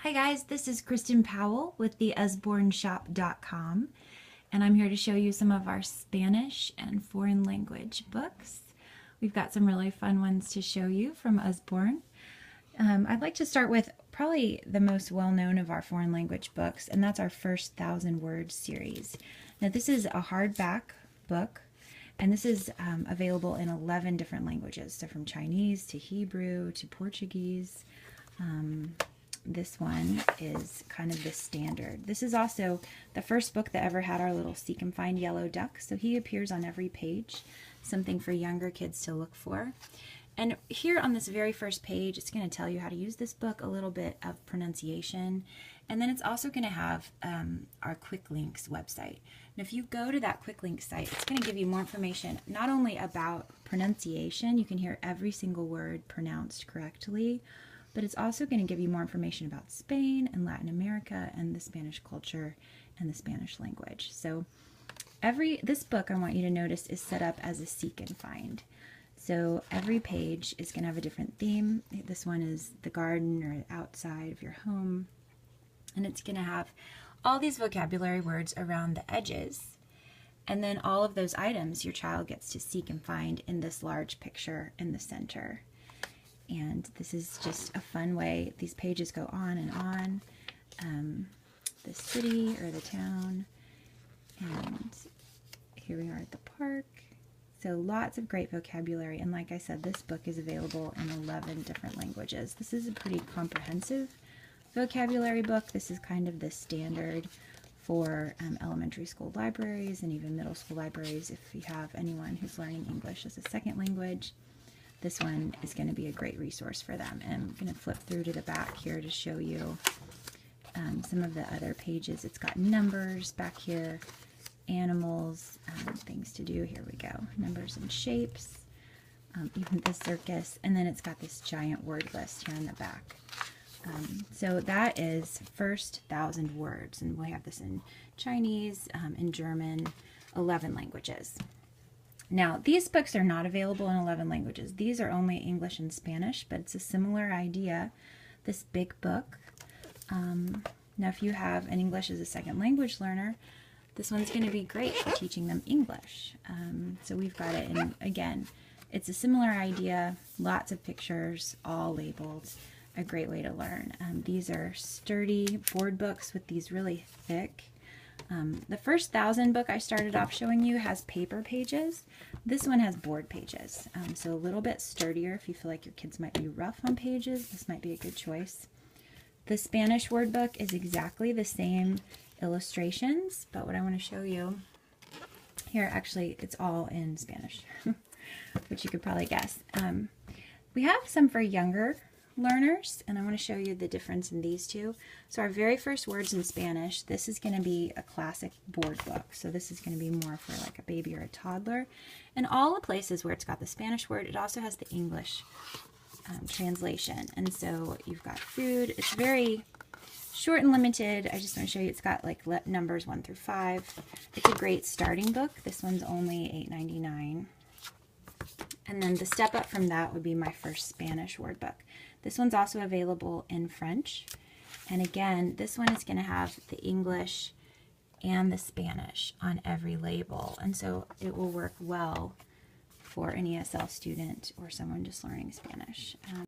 Hi guys, this is Kristen Powell with the usborneshop.com, and I'm here to show you some of our Spanish and foreign language books. We've got some really fun ones to show you from Usborne. I'd like to start with probably the most well-known of our foreign language books, and that's our first 1,000 Words series. Now this is a hardback book, and this is available in 11 different languages, so from Chinese to Hebrew to Portuguese. This one is kind of the standard. This is also the first book that ever had our little seek and find yellow duck, so he appears on every page, something for younger kids to look for. And here on this very first page, it's going to tell you how to use this book, a little bit of pronunciation, and then it's also going to have our Quick Links website. And if you go to that Quick Links site, it's going to give you more information, not only about pronunciation, you can hear every single word pronounced correctly, but it's also going to give you more information about Spain and Latin America and the Spanish culture and the Spanish language. So this book, I want you to notice, is set up as a seek and find. So every page is going to have a different theme. This one is the garden or outside of your home. And it's going to have all these vocabulary words around the edges. And then all of those items your child gets to seek and find in this large picture in the center. And this is just a fun way. These pages go on and on. The city or the town. And here we are at the park. So lots of great vocabulary. And like I said, this book is available in 11 different languages. This is a pretty comprehensive vocabulary book. This is kind of the standard for elementary school libraries and even middle school libraries if you have anyone who's learning English as a second language. This one is going to be a great resource for them. And I'm going to flip through to the back here to show you some of the other pages. It's got numbers back here, animals, things to do. Here we go. Numbers and shapes, even the circus. And then it's got this giant word list here in the back. So that is first 1,000 words. And we have this in Chinese, in German, 11 languages. Now, these books are not available in 11 languages. These are only English and Spanish, but it's a similar idea, this big book. Now, if you have an English as a second language learner, this one's going to be great for teaching them English. So we've got it, and again, it's a similar idea, lots of pictures, all labeled, a great way to learn. These are sturdy board books with these really thick. The first 1,000 book I started off showing you has paper pages. This one has board pages, so a little bit sturdier. If you feel like your kids might be rough on pages, this might be a good choice. The Spanish word book is exactly the same illustrations, but what I want to show you here, actually, it's all in Spanish, which you could probably guess. We have some for younger learners, and I want to show you the difference in these two. So our very first words in Spanish, this is going to be a classic board book. So this is going to be more for like a baby or a toddler. And all the places where it's got the Spanish word, it also has the English translation. And so you've got food. It's very short and limited. I just want to show you, it's got like numbers 1 through 5. It's a great starting book. This one's only $8.99. And then the step up from that would be my first Spanish word book. This one's also available in French. And again, this one is going to have the English and the Spanish on every label. And so it will work well for an ESL student or someone just learning Spanish.